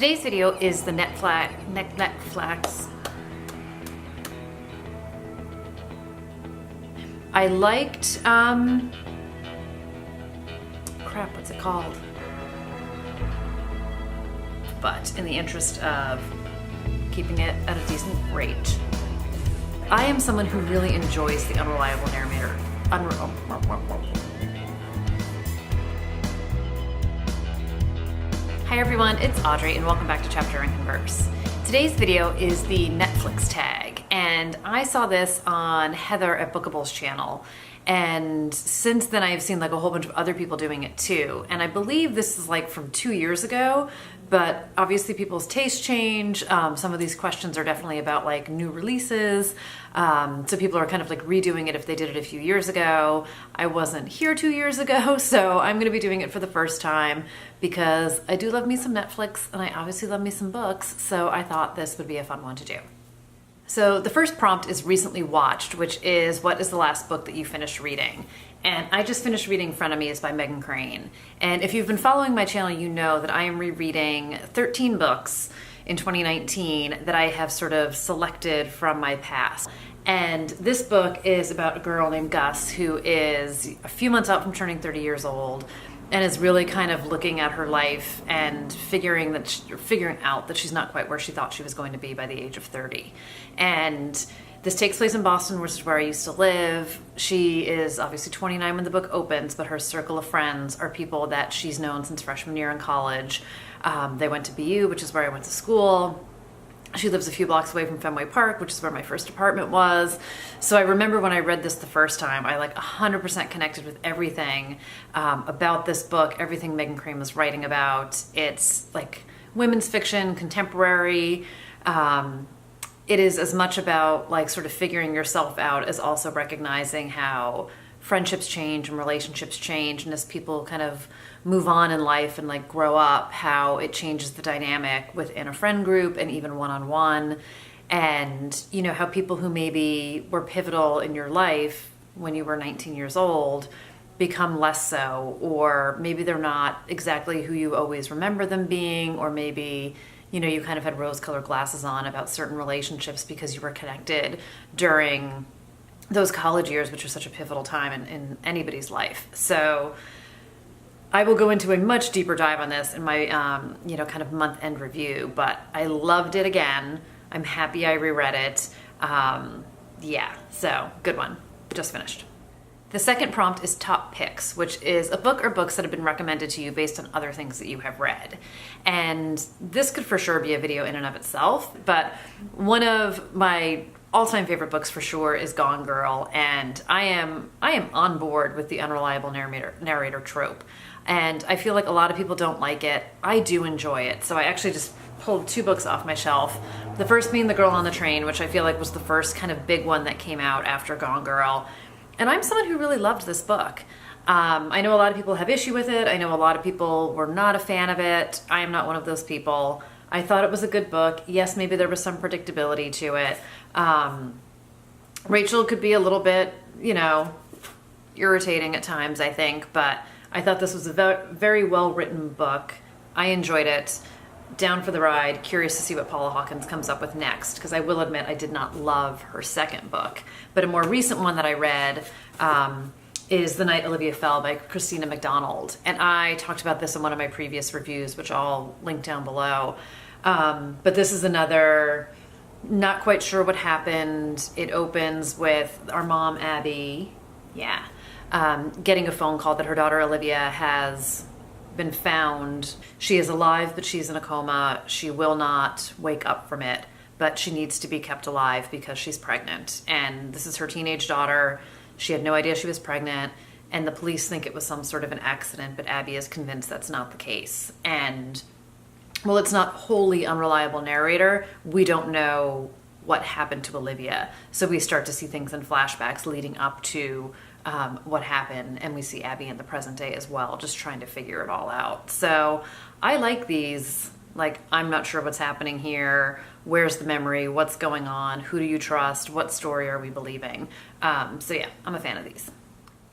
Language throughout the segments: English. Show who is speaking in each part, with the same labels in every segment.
Speaker 1: Today's video is the Netflix. I liked, crap, what's it called? But in the interest of keeping it at a decent rate, I am someone who really enjoys the unreliable narrator. Hi everyone, it's Audrey and welcome back to Chapter and Converse. Today's video is the Netflix tag, and I saw this on Heather at Bookable's channel, and since then I've seen like a whole bunch of other people doing it too, and I believe this is like from 2 years ago, but obviously people's tastes change. Some of these questions are definitely about like new releases, so people are kind of like redoing it if they did it a few years ago. I wasn't here 2 years ago, so I'm gonna be doing it for the first time because I do love me some Netflix and I obviously love me some books, so I thought this would be a fun one to do. So the first prompt is recently watched, which is what is the last book that you finished reading? And I just finished reading Frenemies by Megan Crane. And if you've been following my channel, you know that I am rereading 13 books in 2019 that I have sort of selected from my past. And this book is about a girl named Gus who is a few months out from turning 30 years old and is really kind of looking at her life and figuring out that she's not quite where she thought she was going to be by the age of 30. And this takes place in Boston, which is where I used to live. She is obviously 29 when the book opens, but her circle of friends are people that she's known since freshman year in college. They went to BU, which is where I went to school. She lives a few blocks away from Fenway Park, which is where my first apartment was. So I remember when I read this the first time, I like 100% connected with everything about this book, everything Megan Crane was writing about. It's like women's fiction, contemporary. It is as much about like sort of figuring yourself out as also recognizing how friendships change and relationships change, and as people kind of move on in life and like grow up, how it changes the dynamic within a friend group and even one-on-one. And you know, how people who maybe were pivotal in your life when you were 19 years old become less so, or maybe they're not exactly who you always remember them being, or maybe you know, you kind of had rose-colored glasses on about certain relationships because you were connected during those college years, which are such a pivotal time in anybody's life. So I will go into a much deeper dive on this in my, you know, kind of month-end review, but I loved it again. I'm happy I reread it. Yeah, so good one. Just finished. The second prompt is top picks, which is a book or books that have been recommended to you based on other things that you have read. And this could for sure be a video in and of itself, but one of my all-time favorite books for sure is Gone Girl, and I am on board with the unreliable narrator trope. And I feel like a lot of people don't like it. I do enjoy it. So I actually just pulled two books off my shelf. The first being The Girl on the Train, which I feel like was the first kind of big one that came out after Gone Girl. And I'm someone who really loved this book. I know a lot of people have issue with it. I know a lot of people were not a fan of it. I am not one of those people. I thought it was a good book. Yes, maybe there was some predictability to it. Rachel could be a little bit, you know, irritating at times, I think, but I thought this was a very well-written book. I enjoyed it. Down for the ride. Curious to see what Paula Hawkins comes up with next, because I will admit I did not love her second book. But a more recent one that I read is The Night Olivia Fell by Christina McDonald. And I talked about this in one of my previous reviews, which I'll link down below. But this is another, not quite sure what happened. It opens with our mom, Abby, getting a phone call that her daughter Olivia has been found. She is alive, but she's in a coma. She will not wake up from it, but she needs to be kept alive because she's pregnant. And this is her teenage daughter. She had no idea she was pregnant, and the police think it was some sort of an accident, but Abby is convinced that's not the case. And well, it's not wholly unreliable narrator. We don't know what happened to Olivia. So we start to see things in flashbacks leading up to what happened, and we see Abby in the present day as well, just trying to figure it all out. So I like these, like, I'm not sure what's happening here, where's the memory, what's going on, who do you trust, what story are we believing? So yeah, I'm a fan of these.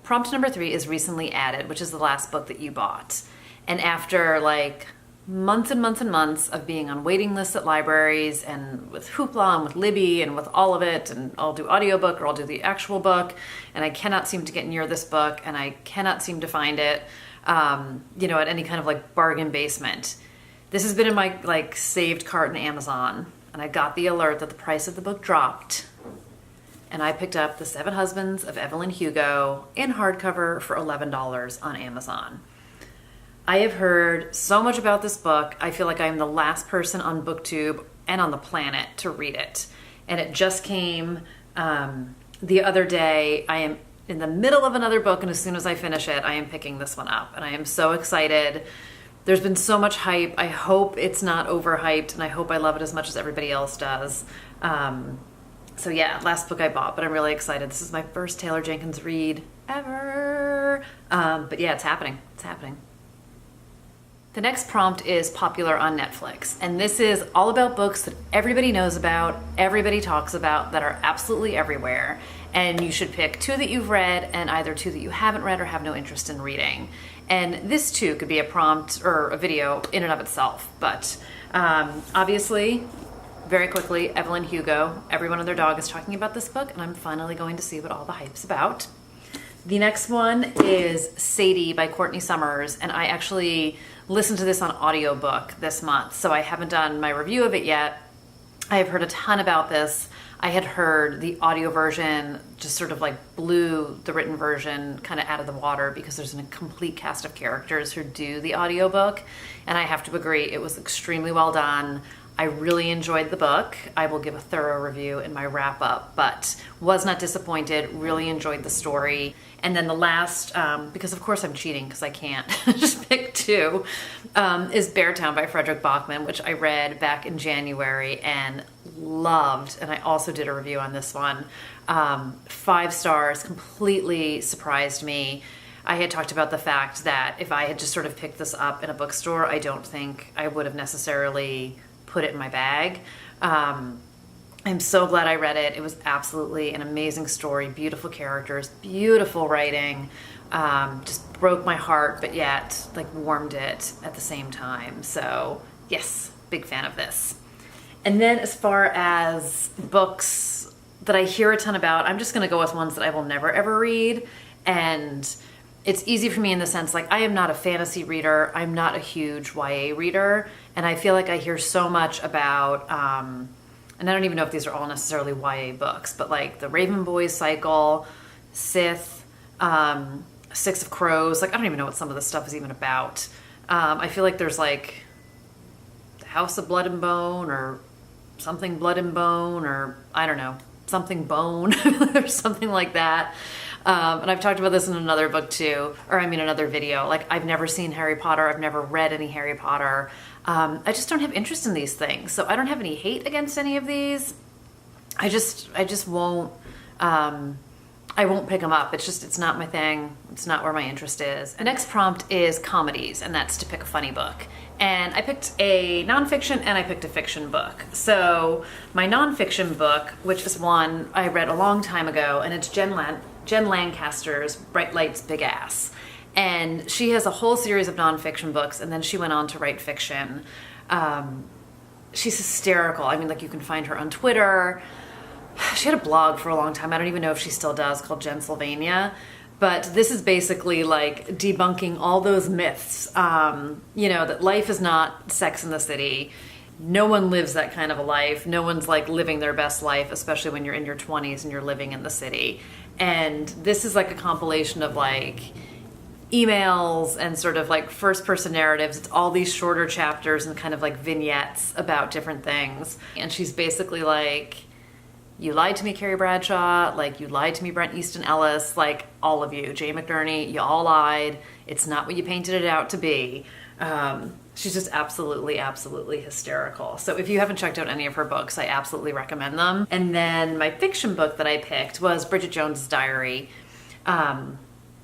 Speaker 1: Prompt number 3 is recently added, which is the last book that you bought. And after like months and months and months of being on waiting lists at libraries and with Hoopla and with Libby and with all of it, and I'll do audiobook or I'll do the actual book, and I cannot seem to get near this book, and I cannot seem to find it, you know, at any kind of like bargain basement. This has been in my like saved cart in Amazon, and I got the alert that the price of the book dropped, and I picked up The 7 Husbands of Evelyn Hugo in hardcover for $11 on Amazon. I have heard so much about this book. I feel like I'm the last person on BookTube and on the planet to read it. And it just came the other day. I am in the middle of another book, and as soon as I finish it, I am picking this one up. And I am so excited. There's been so much hype. I hope it's not overhyped, and I hope I love it as much as everybody else does. So yeah, last book I bought, but I'm really excited. This is my first Taylor Jenkins read ever. But yeah, it's happening. It's happening. The next prompt is popular on Netflix, and this is all about books that everybody knows about, everybody talks about, that are absolutely everywhere, and you should pick 2 that you've read and either 2 that you haven't read or have no interest in reading. And this too could be a prompt or a video in and of itself, but obviously, very quickly, Evelyn Hugo, everyone and their dog is talking about this book, and I'm finally going to see what all the hype's about. The next one is Sadie by Courtney Summers, and I actually listened to this on audiobook this month, so I haven't done my review of it yet. I have heard a ton about this. I had heard the audio version just sort of like blew the written version kind of out of the water because there's a complete cast of characters who do the audiobook, and I have to agree, it was extremely well done. I really enjoyed the book. I will give a thorough review in my wrap up, but was not disappointed, really enjoyed the story. And then the last, because of course I'm cheating because I can't just pick 2, is Beartown by Frederick Bachman, which I read back in January and loved. And I also did a review on this one. 5 stars, completely surprised me. I had talked about the fact that if I had just sort of picked this up in a bookstore, I don't think I would have necessarily put it in my bag. I'm so glad I read it. It was absolutely an amazing story, beautiful characters, beautiful writing, just broke my heart, but yet like warmed it at the same time. So yes, big fan of this. And then as far as books that I hear a ton about, I'm just gonna go with ones that I will never ever read. And it's easy for me in the sense, like, I am not a fantasy reader. I'm not a huge YA reader. And I feel like I hear so much about, and I don't even know if these are all necessarily YA books, but like the Raven Boys cycle, Sith, Six of Crows. Like, I don't even know what some of this stuff is even about. I feel like there's like the House of Blood and Bone or something Blood and Bone, or I don't know, something Bone or something like that. And I've talked about this in another book too, or I mean another video. Like, I've never seen Harry Potter. I've never read any Harry Potter. I just don't have interest in these things. So I don't have any hate against any of these. I just won't, I won't pick them up. It's not my thing. It's not where my interest is. The next prompt is comedies, and that's to pick a funny book. And I picked a nonfiction and I picked a fiction book. So my nonfiction book, which is one I read a long time ago, and it's Jen Lancaster's Bright Lights, Big Ass. And she has a whole series of nonfiction books, and then she went on to write fiction. She's hysterical. I mean, like, you can find her on Twitter. She had a blog for a long time. I don't even know if she still does, called Jen Sylvania. But this is basically like debunking all those myths, you know, that life is not Sex in the City. No one lives that kind of a life. No one's like living their best life, especially when you're in your 20s and you're living in the city. And this is like a compilation of like emails and sort of like first person narratives. It's all these shorter chapters and kind of like vignettes about different things. And she's basically like, you lied to me, Carrie Bradshaw. Like, you lied to me, Brent Easton Ellis. Like, all of you. Jay McNerney, you all lied. It's not what you painted it out to be. She's just absolutely, absolutely hysterical. So if you haven't checked out any of her books, I absolutely recommend them. And then my fiction book that I picked was Bridget Jones's Diary.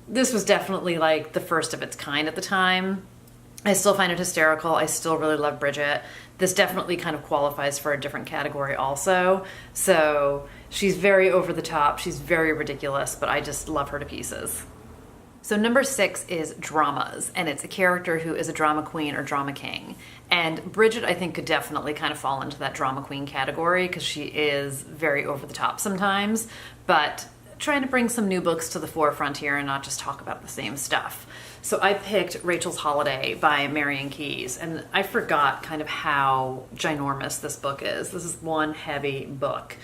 Speaker 1: This was definitely like the first of its kind at the time. I still find it hysterical. I still really love Bridget. This definitely kind of qualifies for a different category also. So she's very over the top. She's very ridiculous, but I just love her to pieces. So number 6 is dramas, and it's a character who is a drama queen or drama king. And Bridget, I think, could definitely kind of fall into that drama queen category because she is very over the top sometimes, but trying to bring some new books to the forefront here and not just talk about the same stuff. So I picked Rachel's Holiday by Marian Keyes, and I forgot kind of how ginormous this book is. This is one heavy book.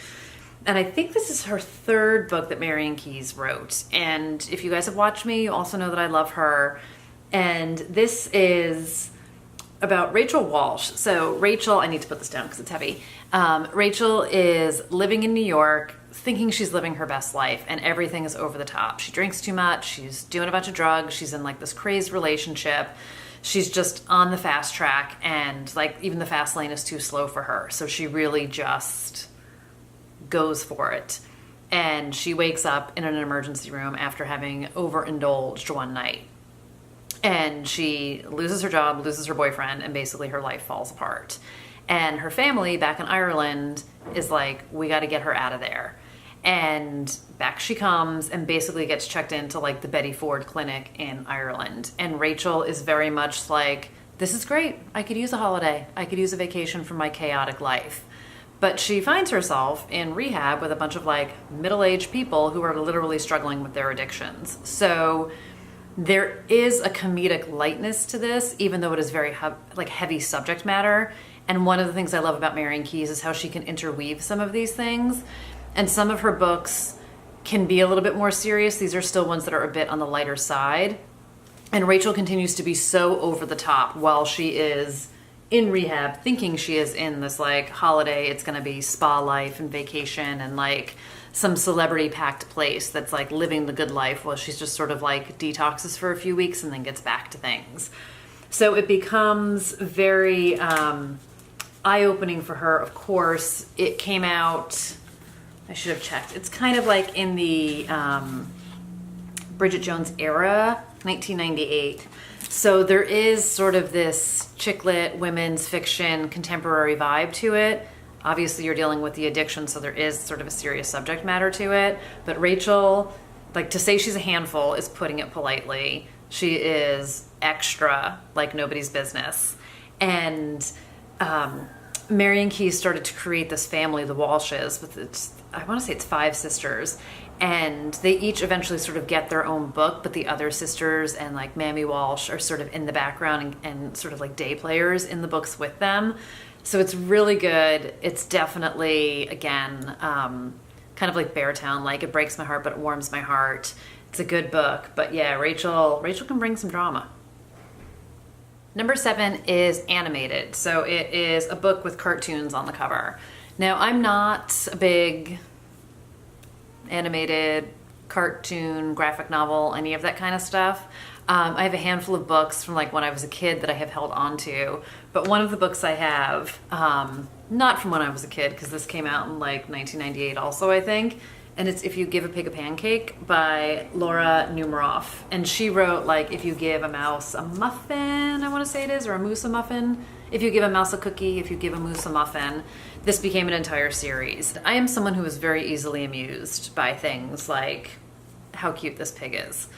Speaker 1: And I think this is her 3rd book that Marian Keyes wrote. And if you guys have watched me, you also know that I love her. And this is about Rachel Walsh. So Rachel, I need to put this down because it's heavy. Rachel is living in New York, thinking she's living her best life, and everything is over the top. She drinks too much. She's doing a bunch of drugs. She's in like this crazed relationship. She's just on the fast track, and like even the fast lane is too slow for her. So she really just goes for it. And she wakes up in an emergency room after having overindulged one night. And she loses her job, loses her boyfriend, and basically her life falls apart. And her family back in Ireland is like, we got to get her out of there. And back she comes and basically gets checked into like the Betty Ford clinic in Ireland. And Rachel is very much like, this is great. I could use a holiday. I could use a vacation from my chaotic life. But she finds herself in rehab with a bunch of like middle-aged people who are literally struggling with their addictions. So there is a comedic lightness to this, even though it is very heavy subject matter. And one of the things I love about Marian Keyes is how she can interweave some of these things. And some of her books can be a little bit more serious. These are still ones that are a bit on the lighter side. And Rachel continues to be so over the top while she is in rehab, thinking she is in this like holiday. It's going to be spa life and vacation and like some celebrity packed place that's like living the good life while she's just sort of like detoxes for a few weeks and then gets back to things. So it becomes very eye-opening for her. Of course, it came out, I should have checked. It's kind of like in the Bridget Jones era, 1998. So there is sort of this chick lit, women's fiction, contemporary vibe to it. Obviously, you're dealing with the addiction, so there is sort of a serious subject matter to it. But Rachel, like to say she's a handful is putting it politely. She is extra, like nobody's business. And Marian Keyes started to create this family, the Walshes, with its, I want to say it's 5 sisters. And they each eventually sort of get their own book, but the other sisters and like Mammy Walsh are sort of in the background and sort of like day players in the books with them. So it's really good. It's definitely, again, kind of like Beartown, like it breaks my heart, but it warms my heart. It's a good book. But yeah, Rachel can bring some drama. Number 7 is animated. So it is a book with cartoons on the cover. Now, I'm not a big animated cartoon, graphic novel, any of that kind of stuff. I have a handful of books from like when I was a kid that I have held on to, but one of the books I have, not from when I was a kid, because this came out in like 1998 also, I think, and it's If You Give a Pig a Pancake by Laura Numeroff. And she wrote like If You Give a Mouse a Muffin, I want to say it is, or a moose a muffin. If you give a mouse a cookie, if you give a moose a muffin. This became an entire series. I am someone who is very easily amused by things like how cute this pig is.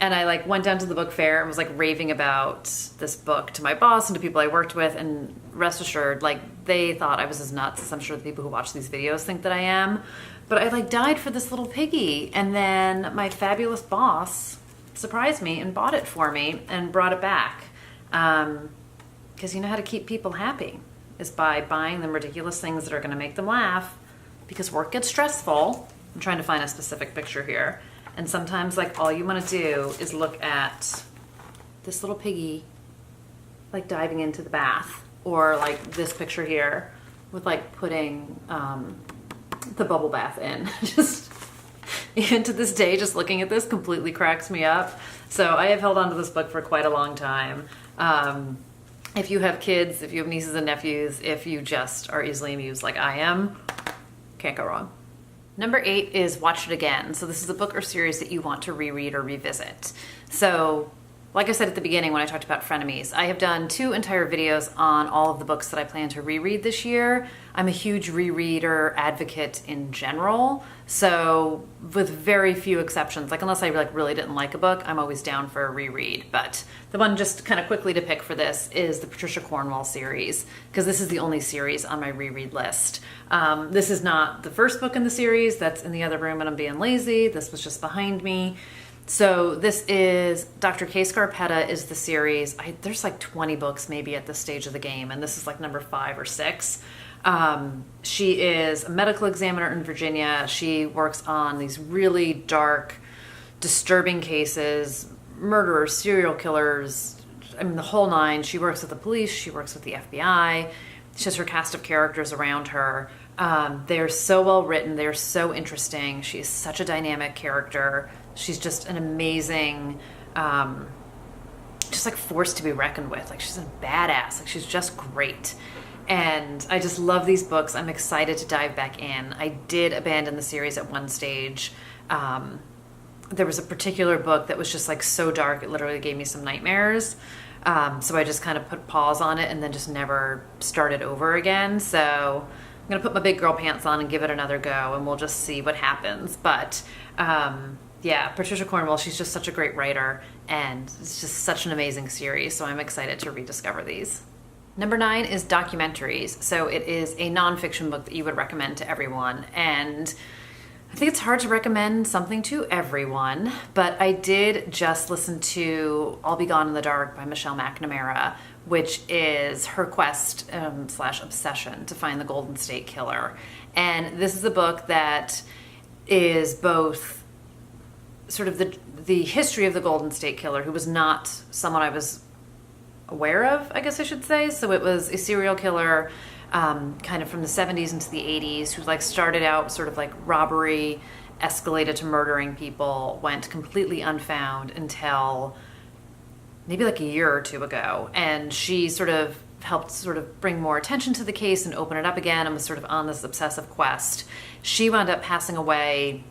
Speaker 1: And I like went down to the book fair and was like raving about this book to my boss and to people I worked with, and rest assured, like they thought I was as nuts as I'm sure the people who watch these videos think that I am. But I like died for this little piggy, and then my fabulous boss surprised me and bought it for me and brought it back. Because you know how to keep people happy is by buying them ridiculous things that are going to make them laugh, because work gets stressful. I'm trying to find a specific picture here. And sometimes like all you want to do is look at this little piggy like diving into the bath, or like this picture here with like putting the bubble bath in. Just even to this day, just looking at this completely cracks me up. So I have held on to this book for quite a long time. If you have kids, if you have nieces and nephews, if you just are easily amused like I am, can't go wrong. Number 8 is Watch It Again. So this is a book or series that you want to reread or revisit. So Like I said at the beginning when I talked about frenemies, I have done 2 entire videos on all of the books that I plan to reread this year. I'm a huge rereader advocate in general, so with very few exceptions, like unless I really didn't like a book, I'm always down for a reread. But the one just kind of quickly to pick for this is the Patricia Cornwell series, because this is the only series on my reread list. This is not the first book in the series. That's in the other room and I'm being lazy. This was just behind me. So this is Dr. Kay Scarpetta is the series. There's like 20 books maybe at this stage of the game, and this is like number 5 or 6. She is a medical examiner in Virginia. She works on these really dark, disturbing cases, murderers, serial killers, I mean the whole nine. She works with the police, she works with the FBI. She has her cast of characters around her. They're so well written, they're so interesting. She is such a dynamic character. She's just an amazing, just like force to be reckoned with. Like she's a badass. Like she's just great. And I just love these books. I'm excited to dive back in. I did abandon the series at one stage. There was a particular book that was just like so dark, it literally gave me some nightmares. So I just kind of put pause on it and then just never started over again. So I'm going to put my big girl pants on and give it another go, and we'll just see what happens. But yeah, Patricia Cornwell, she's just such a great writer, and it's just such an amazing series, so I'm excited to rediscover these. Number 9 is documentaries. So it is a nonfiction book that you would recommend to everyone, and I think it's hard to recommend something to everyone, but I did just listen to I'll Be Gone in the Dark by Michelle McNamara, which is her quest slash obsession to find the Golden State Killer. And this is a book that is both sort of the history of the Golden State Killer, who was not someone I was aware of, I guess I should say. So it was a serial killer kind of from the 70s into the 80s who like started out sort of like robbery, escalated to murdering people, went completely unfound until maybe like a year or 2 ago. And she sort of helped sort of bring more attention to the case and open it up again, and was sort of on this obsessive quest. She wound up passing away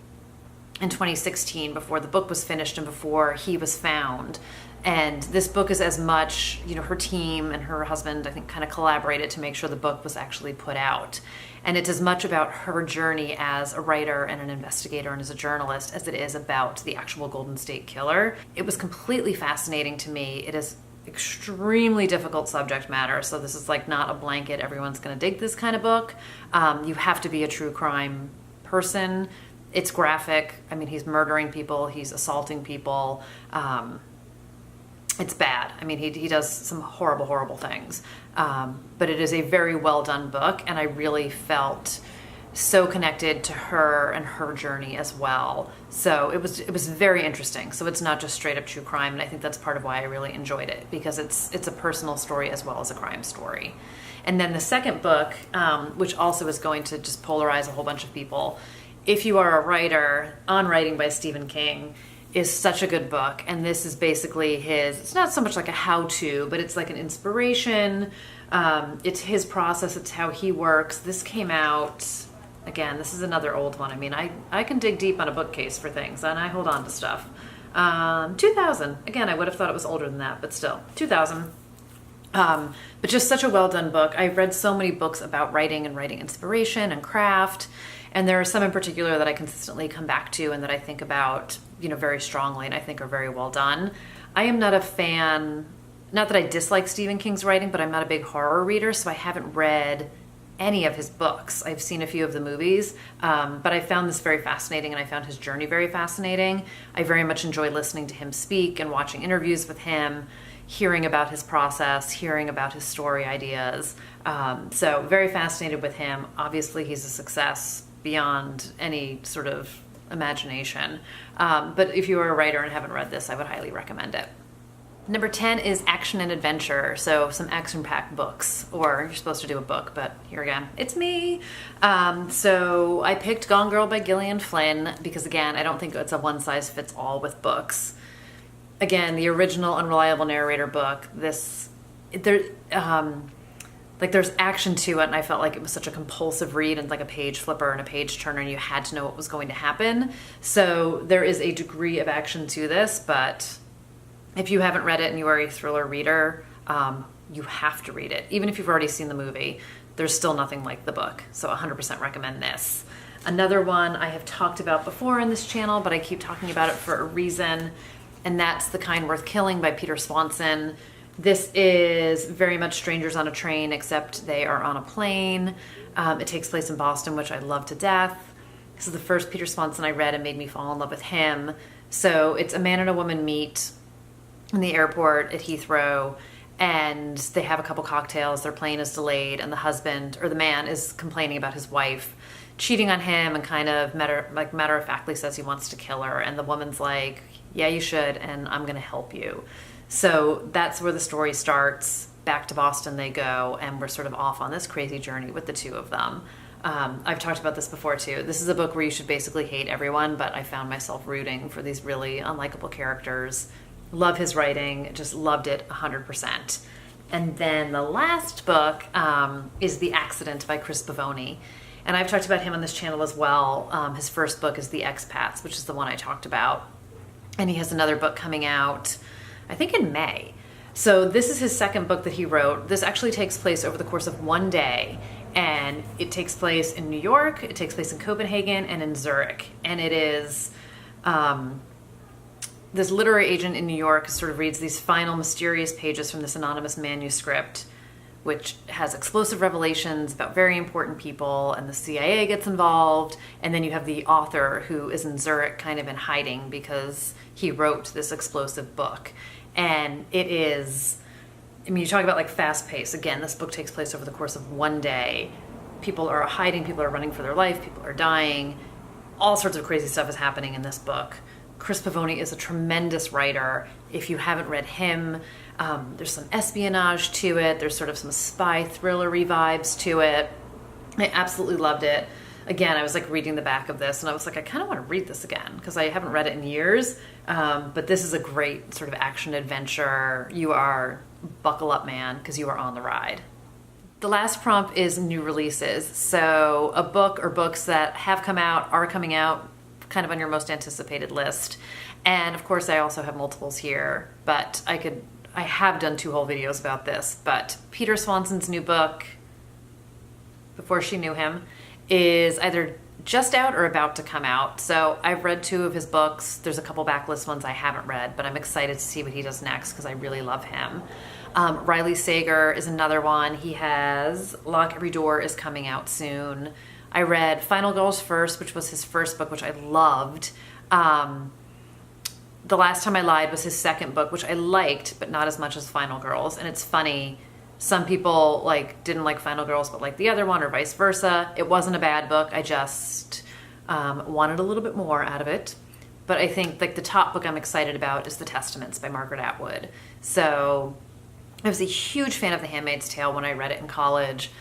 Speaker 1: in 2016 before the book was finished and before he was found. And this book is as much, you know, her team and her husband, I think, kind of collaborated to make sure the book was actually put out. And it's as much about her journey as a writer and an investigator and as a journalist as it is about the actual Golden State Killer. It was completely fascinating to me. It is extremely difficult subject matter, so this is like not a blanket, everyone's going to dig this kind of book. You have to be a true crime person. It's graphic. I mean, he's murdering people, he's assaulting people. It's bad. I mean, he does some horrible, horrible things. But it is a very well done book, and I really felt so connected to her and her journey as well. So it was very interesting. So it's not just straight up true crime, and I think that's part of why I really enjoyed it, because it's a personal story as well as a crime story. And then the second book, which also is going to just polarize a whole bunch of people, if you are a writer, On Writing by Stephen King, is such a good book. And this is basically it's not so much like a how-to, but it's like an inspiration. It's his process, it's how he works. This came out, again, this is another old one. I mean, I can dig deep on a bookcase for things, and I hold on to stuff. 2000, again, I would have thought it was older than that, but still, 2000. But just such a well-done book. I've read so many books about writing and writing inspiration and craft, and there are some in particular that I consistently come back to and that I think about, you know, very strongly and I think are very well done. I am not a fan, not that I dislike Stephen King's writing, but I'm not a big horror reader, so I haven't read any of his books. I've seen a few of the movies, but I found this very fascinating, and I found his journey very fascinating. I very much enjoy listening to him speak and watching interviews with him, hearing about his process, hearing about his story ideas. So very fascinated with him. Obviously, he's a success beyond any sort of imagination. But if you are a writer and haven't read this, I would highly recommend it. Number 10 is action and adventure, so some action-packed books, or you're supposed to do a book, but here again, it's me. So I picked Gone Girl by Gillian Flynn because, again, I don't think it's a one-size-fits-all with books. Again, the original Unreliable Narrator book, there's action to it, and I felt like it was such a compulsive read and like a page flipper and a page turner, and you had to know what was going to happen. So there is a degree of action to this, but If you haven't read it and you are a thriller reader, you have to read it. Even if you've already seen the movie, there's still nothing like the book. So 100% recommend this. Another one I have talked about before in this channel, but I keep talking about it for a reason, and that's The Kind Worth Killing by Peter Swanson. This is very much strangers on a train, except they are on a plane. It takes place in Boston, which I love to death. This is the first Peter Swanson I read and made me fall in love with him. So it's a man and a woman meet in the airport at Heathrow, and they have a couple cocktails. Their plane is delayed, and the husband, or the man, is complaining about his wife cheating on him, and kind of matter-of-factly says he wants to kill her. And the woman's like, yeah, you should, and I'm gonna help you. So that's where the story starts. Back to Boston they go, and we're sort of off on this crazy journey with the two of them. I've talked about this before too. This is a book where you should basically hate everyone, but I found myself rooting for these really unlikable characters. Love his writing, just loved it 100%. And then the last book is The Accident by Chris Bavoni. And I've talked about him on this channel as well. His first book is The Expats, which is the one I talked about. And he has another book coming out, I think in May. So this is his second book that he wrote. This actually takes place over the course of one day. And it takes place in New York, it takes place in Copenhagen, and in Zurich. And it is... this literary agent in New York sort of reads these final mysterious pages from this anonymous manuscript, which has explosive revelations about very important people, and the CIA gets involved. And then you have the author who is in Zurich kind of in hiding because he wrote this explosive book. And it is, I mean, you talk about like fast pace. Again, this book takes place over the course of one day. People are hiding, people are running for their life, people are dying. All sorts of crazy stuff is happening in this book. Chris Pavoni is a tremendous writer. If you haven't read him, there's some espionage to it. There's sort of some spy thrillery vibes to it. I absolutely loved it. Again, I was like reading the back of this and I was like, I kind of want to read this again because I haven't read it in years. But this is a great sort of action adventure. You are buckle up, man, because you are on the ride. The last prompt is new releases. So a book or books that have come out, are coming out, kind of on your most anticipated list. And of course I also have multiples here, but I have done 2 whole videos about this, but Peter Swanson's new book, Before She Knew Him, is either just out or about to come out. So I've read 2 of his books. There's a couple backlist ones I haven't read, but I'm excited to see what he does next because I really love him. Riley Sager is another one. He has Lock Every Door is coming out soon. I read Final Girls First, which was his first book, which I loved. The Last Time I Lied was his second book, which I liked, but not as much as Final Girls. And it's funny, some people like didn't like Final Girls, but like the other one, or vice versa. It wasn't a bad book. I just wanted a little bit more out of it. But I think like the top book I'm excited about is The Testaments by Margaret Atwood. So I was a huge fan of The Handmaid's Tale when I read it in college.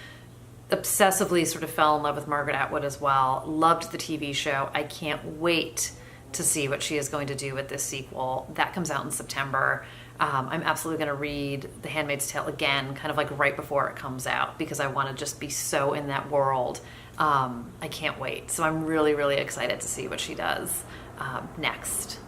Speaker 1: Obsessively sort of fell in love with Margaret Atwood as well. Loved the TV show. I can't wait to see what she is going to do with this sequel. That comes out in September. I'm absolutely going to read The Handmaid's Tale again, kind of like right before it comes out, because I want to just be so in that world. I can't wait. So I'm really, really excited to see what she does next.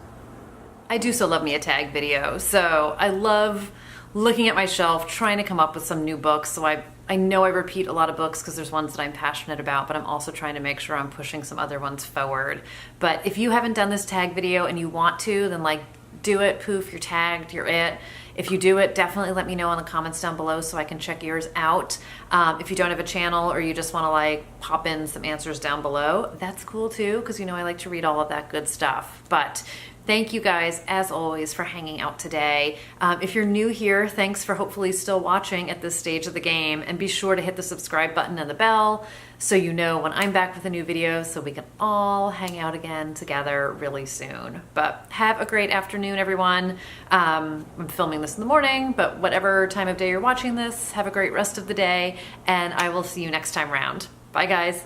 Speaker 1: I do so love me a tag video. So I love looking at my shelf, trying to come up with some new books. So I know I repeat a lot of books because there's ones that I'm passionate about, but I'm also trying to make sure I'm pushing some other ones forward. But if you haven't done this tag video and you want to, then like do it. Poof, you're tagged, you're it. If you do it, definitely let me know in the comments down below so I can check yours out. If you don't have a channel or you just want to like pop in some answers down below, that's cool too, because you know I like to read all of that good stuff. But thank you guys, as always, for hanging out today. If you're new here, thanks for hopefully still watching at this stage of the game. And be sure to hit the subscribe button and the bell so you know when I'm back with a new video so we can all hang out again together really soon. But have a great afternoon, everyone. I'm filming this in the morning, but whatever time of day you're watching this, have a great rest of the day, and I will see you next time round. Bye, guys.